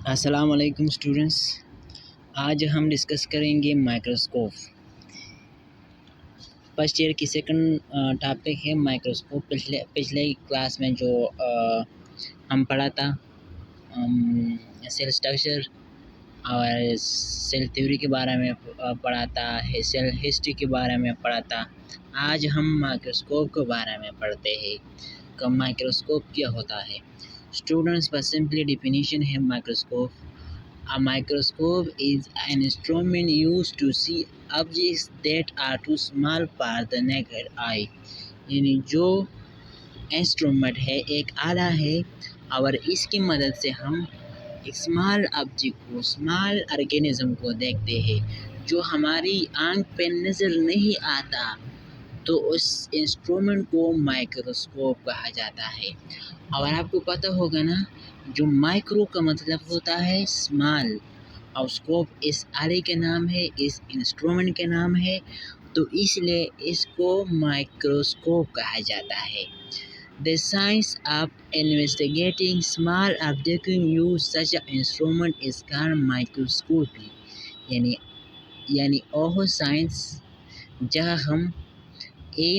السلام علیکم اسٹوڈنٹس، آج ہم ڈسکس کریں گے مائکروسکوپ۔ فرسٹ ایئر کی سیکنڈ ٹاپک ہے مائکروسکوپ۔ پچھلے کلاس میں جو ہم پڑھا تھا سیل اسٹرکچر اور سیل تھیوری کے بارے میں پڑھا تھا، سیل ہسٹری کے بارے میں پڑھا تھا۔ آج ہم مائکروسکوپ کے بارے میں پڑھتے ہیں کہ مائکروسکوپ کیا ہوتا ہے۔ Students, but simply definition ہے microscope. A microscope is an instrument used to see objects that are too small for the naked eye. یعنی جو انسٹرومنٹ ہے ایک آلہ ہے اور اس کی مدد سے ہم ایک اسمال آبجیکٹ کو، اسمال آرگینزم کو دیکھتے ہیں جو ہماری آنکھ پہ نظر نہیں آتا، تو اس انسٹرومنٹ کو مائکروسکوپ کہا جاتا ہے۔ اور آپ کو پتہ ہوگا نا، جو مائکرو کا مطلب ہوتا ہے اسمال، اور اسکوپ اس آلے کے نام ہے، اس انسٹرومنٹ کے نام ہے، تو اس لیے اس کو مائکروسکوپ کہا جاتا ہے۔ The science of investigating small objects use such an instrument is called microscopy. یعنی وہ سائنس جہاں ہم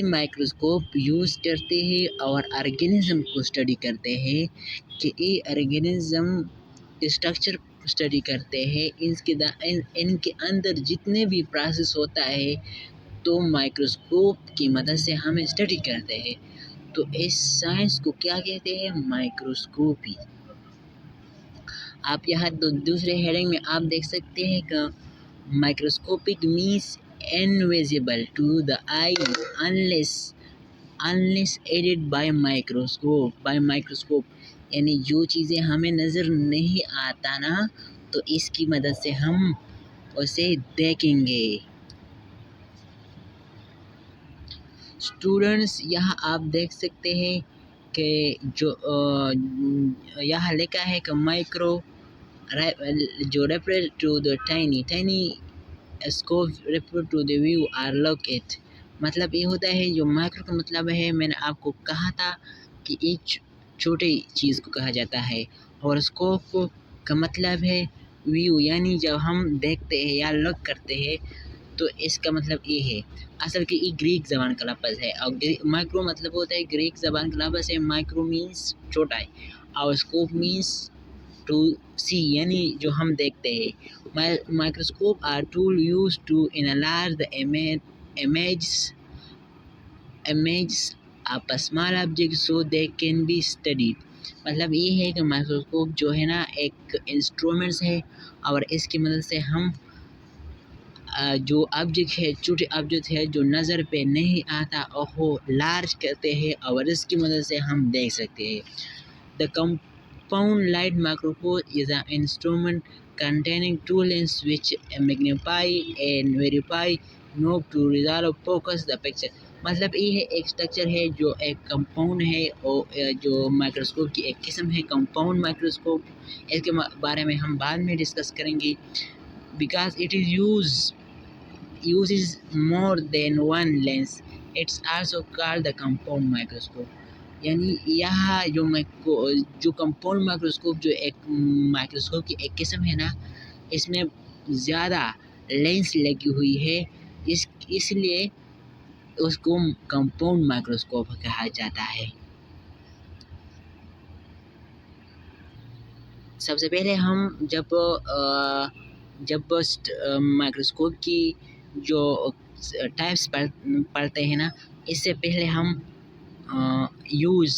مائکروسکوپ یوز کرتے ہیں اور آرگینزم کو اسٹڈی کرتے ہیں کہ آرگینزم اسٹرکچر اسٹڈی کرتے ہیں، ان کے اندر جتنے بھی پروسیس ہوتا ہے تو مائکروسکوپ کی مدد سے ہم اسٹڈی کرتے ہیں، تو اس سائنس کو کیا کہتے ہیں؟ مائکروسکوپی۔ آپ یہاں دوسرے ہیڈنگ میں آپ دیکھ سکتے ہیں کہ microscopic means invisible to the eye unless aided by microscope. یعنی جو چیزیں ہمیں نظر نہیں آتا نا، تو اس کی مدد سے ہم اسے دیکھیں گے۔ اسٹوڈنٹس، یہاں آپ دیکھ سکتے ہیں کہ جو یہاں لکھا ہے کہ مائکرو جو refer to the tiny scope refer to the view اور لک ایٹ۔ مطلب یہ ہوتا ہے، جو مائکرو کا مطلب ہے، میں نے آپ کو کہا تھا کہ ایک چھوٹی چیز کو کہا جاتا ہے، اور اسکوپ کا مطلب ہے ویو، یعنی جب ہم دیکھتے ہیں یا لک کرتے ہیں تو اس کا مطلب یہ ہے۔ اصل کہ یہ گریک زبان کا لفظ ہے، اور مائکرو مطلب ہوتا ہے گریک زبان کا لفظ ہے، مائکرو مینس چھوٹا ہے، اور اسکوپ مینس ٹو سی، یعنی جو ہم دیکھتے ہیں۔ Microscope are tool used to enlarge the images of a small object so they can be studied. مطلب یہ ہے کہ مائکروسکوپ جو ہے نا ایک انسٹرومنٹس ہے، اور اس کی مدد سے ہم جو آبجیکٹ ہے، چھوٹے آبجیکٹ ہے جو نظر پہ نہیں آتا، وہ لارج کرتے ہیں اور اس کی مدد سے ہم دیکھ سکتے ہیں۔ The compound light microscope is an instrument containing two lenses which magnify and verify knob to resolve focus the picture. مطلب یہ ہے ایک اسٹرکچر ہے جو ایک کمپاؤنڈ ہے، اور جو مائکروسکوپ کی ایک قسم ہے کمپاؤنڈ مائکروسکوپ۔ اس کے بارے میں ہم بعد میں ڈسکس کریں گے، because it uses more than one lens. It's also called the compound microscope. یعنی یہاں جو کمپاؤنڈ مائکروسکوپ جو ایک مائکروسکوپ کی ایک قسم ہے نا، اس میں زیادہ لینس لگی ہوئی ہے، اس لیے اس کو کمپاؤنڈ مائکروسکوپ کہا جاتا ہے۔ سب سے پہلے ہم جب مائکروسکوپ کی جو ٹائپس پڑھتے ہیں نا، اس سے پہلے ہم یوز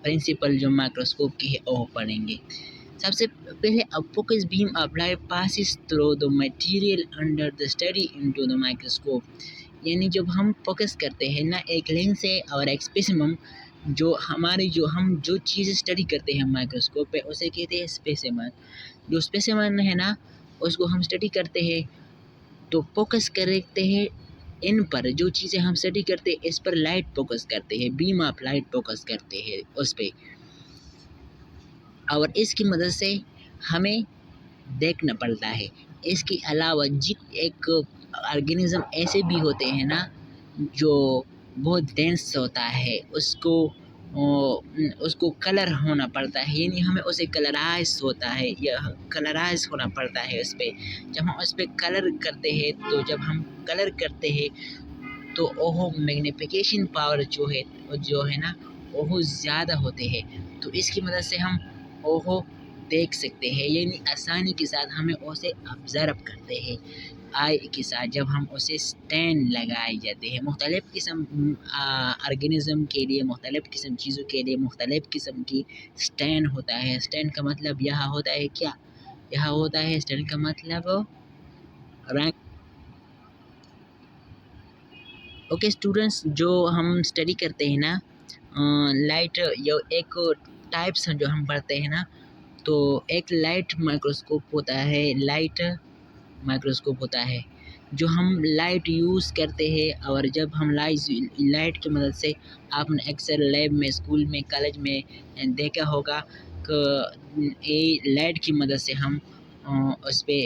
پرنسپل جو مائکروسکوپ کی ہے وہ پڑھیں گے۔ سب سے پہلے focus beam of light passes through the material under the study into the microscope. یعنی جب ہم فوکس کرتے ہیں نا ایک لینس سے اور ایک اسپیسیمن، ہم جو چیز اسٹڈی کرتے ہیں مائکروسکوپ پہ اسے کہتے ہیں اسپیسیمن۔ جو اسپیسیمن ہے نا، اس کو ہم اسٹڈی کرتے ہیں تو فوکس کرتے ہیں ان پر، جو چیزیں ہم اسٹڈی کرتے ہیں اس پر لائٹ فوکس کرتے ہیں، بیم آف لائٹ فوکس کرتے ہیں اس پہ، اور اس کی مدد سے ہمیں دیکھنا پڑتا ہے۔ اس کے علاوہ ایک آرگینزم ایسے بھی ہوتے ہیں نا جو بہت ڈینس ہوتا ہے، اس کو اس کو کلر ہونا پڑتا ہے، یعنی ہمیں اسے کلرائز ہوتا ہے یا کلرائز ہونا پڑتا ہے اس پہ. جب ہم اس پہ کلر کرتے ہیں تو جب ہم کلر کرتے ہیں تو وہ میگنیفیکیشن پاور جو ہے نا وہ زیادہ ہوتے ہیں. تو اس کی مدد سے ہم وہ دیکھ سکتے ہیں، یعنی آسانی کے ساتھ ہمیں اسے آبزرو کرتے ہیں آئی کے ساتھ. جب ہم اسے اسٹینڈ لگائے جاتے ہیں مختلف قسم آرگنزم کے لیے، مختلف قسم چیزوں کے لیے مختلف قسم کی اسٹینڈ ہوتا ہے. اسٹینڈ کا مطلب یہاں ہوتا ہے کیا؟ یہاں ہوتا ہے اسٹینڈ کا مطلب رنگ. اوکے اسٹوڈنٹس، جو ہم اسٹڈی کرتے ہیں نا لائٹ، ایک ٹائپس جو ہم پڑھتے ہیں نا، تو ایک لائٹ مائکروسکوپ ہوتا ہے، لائٹ مائکروسکوپ ہوتا ہے جو ہم لائٹ یوز کرتے ہیں. اور جب ہم لائٹ کی مدد سے، آپ نے اکثر لیب میں، اسکول میں، کالج میں دیکھا ہوگا کہ لائٹ کی مدد سے ہم اس پہ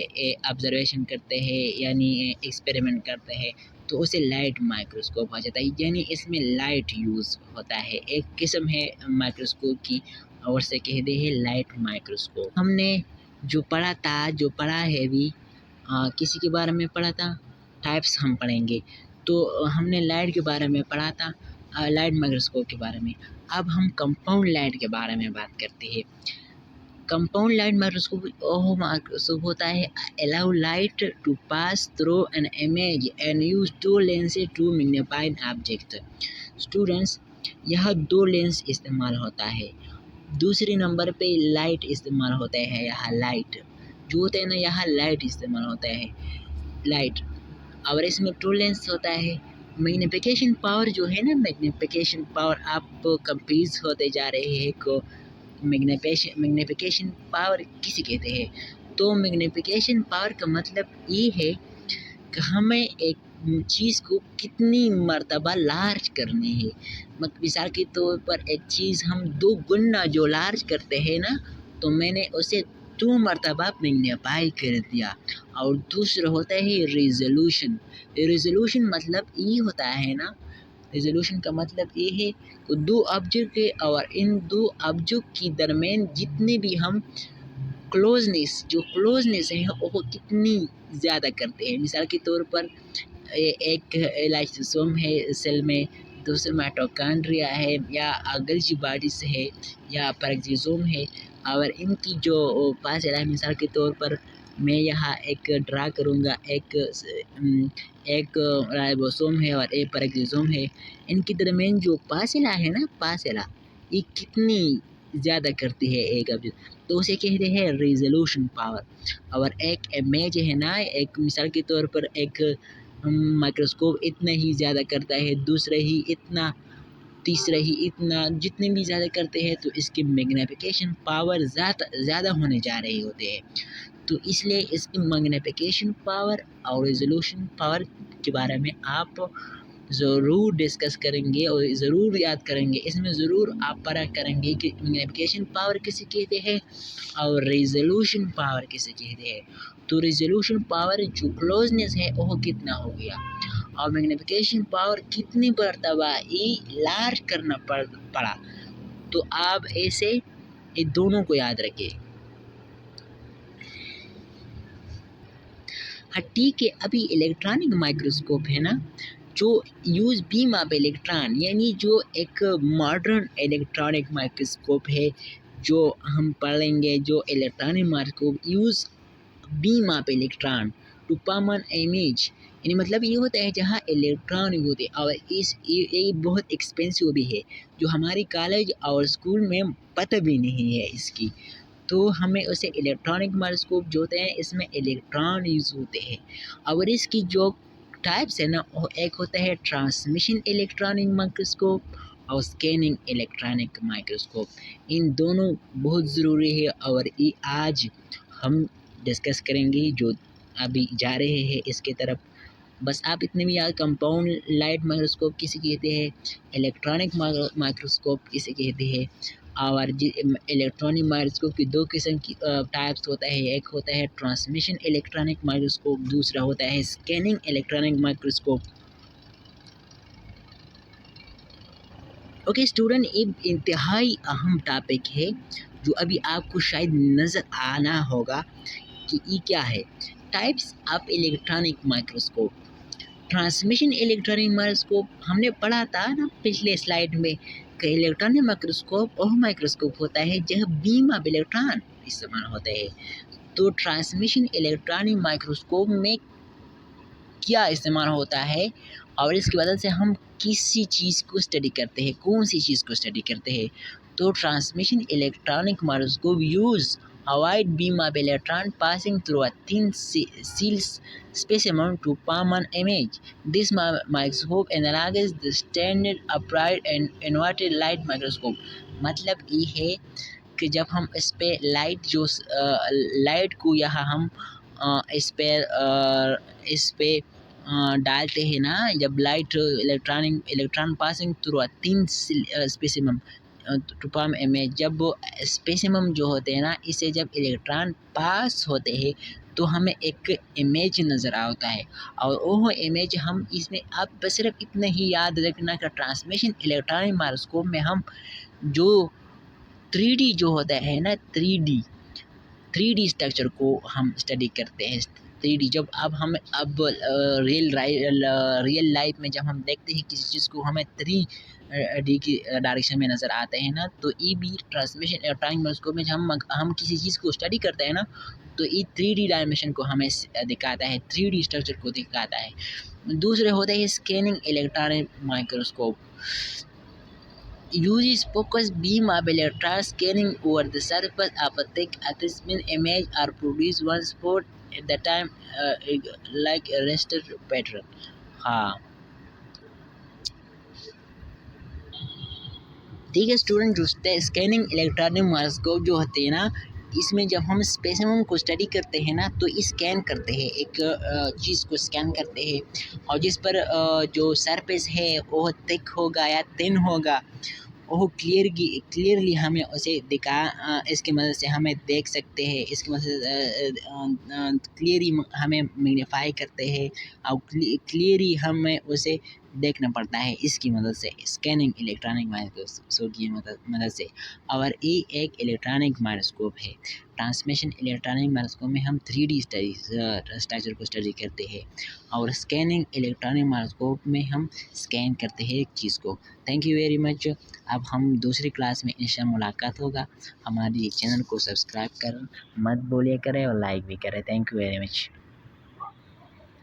آبزرویشن کرتے ہیں، یعنی ایکسپیریمنٹ کرتے ہیں، تو اسے لائٹ مائکروسکوپ آ جاتا ہے. یعنی اس میں لائٹ یوز ہوتا ہے، ایک قسم ہے مائکروسکوپ کی اور سے کہتے ہیں لائٹ مائکروسکوپ. ہم نے جو پڑھا ہے بھی کسی کے بارے میں پڑھا تھا، ٹائپس ہم پڑھیں گے. تو ہم نے لائٹ کے بارے میں پڑھا تھا، لائٹ مائکروسکوپ کے بارے میں. اب ہم کمپاؤنڈ لائٹ کے بارے میں بات کرتے ہیں. کمپاؤنڈ لائٹ مائکروسکوپ ہوتا ہے allow light to pass through an image and use two lenses to magnify an object. Students, یہاں 2 لینس استعمال ہوتا ہے. دوسرے نمبر پہ لائٹ استعمال ہوتا ہے. یہاں لائٹ جو ہوتا ہے نا، یہاں لائٹ استعمال ہوتا ہے، لائٹ. اور اس میں 2 لینس ہوتا ہے. میگنیفیکیشن پاور جو ہے نا، میگنیفیکیشن پاور، آپ کنفیوز ہوتے جا رہے ہیں کہ میگنیفیکیشن پاور کسے کہتے ہیں. تو میگنیفیکیشن پاور کا مطلب یہ ہے کہ ہمیں ایک چیز کو کتنی مرتبہ لارج کرنی ہے. مثال کے طور پر ایک چیز ہم 2 گنا جو لارج کرتے ہیں نا، تو میں نے اسے 2 مرتبہ میگنیفائی کر دیا. اور دوسرا ہوتا ہے ریزولوشن. ریزولوشن مطلب یہ ہوتا ہے نا، ریزولوشن کا مطلب یہ ہے کہ 2 آبجیکٹ ہے اور ان 2 آبجیکٹ کے درمیان جتنے بھی ہم کلوزنس ہے وہ کتنی زیادہ کرتے ہیں. مثال کے طور پر ایک لائسوسوم ہے سیل میں، دوسرا مائٹوکانڈریا ہے، یا گلجی باڈیز ہے، یا پیرکسوم ہے. اور ان کی جو فاصلہ ہے، مثال کے طور پر میں یہاں ایک ڈرا کروں گا، ایک رائبوسوم ہے اور ایک پیرکسوم ہے. ان کے درمیان جو فاصلہ ہے نا، فاصلہ یہ کتنی زیادہ کرتی ہے ایک آبجیکٹ، تو اسے کہتے ہیں ریزولوشن پاور. اور ایک امیج ہے نا، ایک مثال کے طور پر ایک مائکروسکوپ اتنا ہی زیادہ کرتا ہے، دوسرا ہی اتنا، تیسرا ہی اتنا، جتنے بھی زیادہ کرتے ہیں تو اس کی میگنیفیکیشن پاور زیادہ ہونے جا رہے ہوتے ہیں. تو اس لیے اس کی میگنیفیکیشن پاور اور ریزولوشن پاور کے بارے میں آپ ضرور ڈسکس کریں گے اور ضرور یاد کریں گے. اس میں ضرور آپ پڑھا کریں گے کہ میگنیفیکیشن پاور کسے کہتے ہیں اور ریزولوشن پاور کسے کہتے ہیں. تو ریزولوشن پاور جو کلوزنس ہے وہ کتنا ہو گیا، اور میگنیفیکیشن پاور کتنی مرتبہ لارج کرنا پڑا. تو آپ ایسے یہ دونوں کو یاد رکھیں. ہاں ٹھیک ہے، ابھی الیکٹرانک مائکروسکوپ ہے نا، جو یوز بیم آف الیکٹران، یعنی جو ایک ماڈرن الیکٹرانک مائکروسکوپ ہے جو ہم پڑھیں گے. جو electronic microscope use beam of electron to form an image, یعنی مطلب یہ ہوتا ہے جہاں الیکٹران ہوتے ہیں. اور یہ بہت ایکسپینسو بھی ہے، جو ہماری کالج اور اسکول میں پتہ بھی نہیں ہے اس کی. تو ہمیں اسے الیکٹرانک مائکروسکوپ جو ہوتے ہیں اس میں الیکٹران یوز ہوتے ہیں. اور اس کی جو ٹائپس ہے نا، وہ ایک ہوتا ہے ٹرانسمیشن الیکٹرانک مائکروسکوپ اور اسکیننگ الیکٹرانک مائکروسکوپ. ان دونوں بہت ضروری ہے اور یہ آج ہم ڈسکس کریں گے جو ابھی جا رہے ہیں اس کی طرف. بس آپ اتنے بھی یاد، کمپاؤنڈ لائٹ مائکروسکوپ کسے کہتے ہیں، الیکٹرانک مائکروسکوپ کسے کہتے ہیں. اور الیکٹرانک مائکروسکوپ کی 2 قسم کی ٹائپس ہوتا ہے. ایک ہوتا ہے ٹرانسمیشن الیکٹرانک مائکروسکوپ، دوسرا ہوتا ہے scanning electronic microscope. Okay student, ایک انتہائی اہم ٹاپک ہے جو ابھی آپ کو شاید نظر آنا ہوگا کہ یہ کیا ہے. Types of electronic microscope. Transmission electronic microscope ہم نے پڑھا تھا نا پچھلے سلائڈ میں کہ الیکٹرانک مائکروسکوپ وہ مائکروسکوپ ہوتا ہے جہاں بیم آف الیکٹران استعمال ہوتے ہیں. تو ٹرانسمیشن الیکٹرانک مائکروسکوپ میں کیا استعمال ہوتا ہے اور اس کی وجہ سے ہم کسی چیز کو اسٹڈی کرتے ہیں، کون سی چیز کو اسٹڈی کرتے ہیں. تو transmission electronic microscope use a wide beam of electron passing through a thin sealed specimen to form an image. This microscope analogous the standard upright and inverted light microscope. مطلب یہ ہے کہ جب ہم اس پہ لائٹ کو یہاں ہم اس پہ ڈالتے ہیں نا، جب light electron passing through a thin specimen to form image, جب اسپیسیمم جو ہوتے ہیں نا اسے جب الیکٹران پاس ہوتے ہیں تو ہمیں ایک امیج نظر آتا ہے. اور وہ امیج ہم اس میں اب صرف اتنا ہی یاد رکھنا کہ ٹرانسمیشن الیکٹرانک مائکروسکوپ میں ہم جو 3D جو ہوتا ہے نا 3D اسٹرکچر کو ہم اسٹڈی کرتے ہیں. 3D جب اب ریئل لائف میں جب ہم دیکھتے ہیں کسی چیز کو ہمیں 3D کی ڈائریکشن میں نظر آتے ہیں نا، تو یہ بھی ٹرانسمیشن الیکٹرانک مائکروسکوپ میں جب ہم کسی چیز کو اسٹڈی کرتے ہیں نا تو یہ 3D ڈائمینشن کو ہمیں دکھاتا ہے، 3D اسٹرکچر کو دکھاتا ہے. دوسرے ہوتے ہیں scanning electronic microscope. uses focused beam of electron scanning over the surface of a thick attachment image or produce one spot at the time like a raster pattern. ہاں ٹھیک ہے اسٹوڈنٹ، جو اسکیننگ الیکٹرانک مائکروسکوپ جو ہوتے ہیں نا اس میں جب ہم اسپیسیمن کو اسٹڈی کرتے ہیں نا تو اسکین کرتے ہیں، ایک چیز کو اسکین کرتے ہیں اور جس پر جو سرفیس ہے وہ تھک ہوگا یا تhin ہوگا وہ کلیئرلی ہمیں اسے اس کی مدد سے ہمیں دیکھ سکتے ہیں، اس کی مدد سے کلیئرلی ہمیں میگنیفائی کرتے ہیں اور کلیئرلی ہمیں اسے دیکھنا پڑتا ہے اس کی مدد سے، اسکیننگ الیکٹرانک مائکروسکوپ کی مدد سے. اور یہ ایک الیکٹرانک مائکروسکوپ ہے. ٹرانسمیشن الیکٹرانک مائکروسکوپ میں ہم 3D اسٹرکچر کو اسٹڈی کرتے ہیں اور اسکیننگ الیکٹرانک مائکروسکوپ میں ہم اسکین کرتے ہیں ایک چیز کو. Thank you very much. اب ہم دوسری کلاس میں انشاءاللہ ملاقات ہوگا. ہماری چینل کو سبسکرائب کر مت بولیا کریں اور لائک بھی کریں. Thank you very much.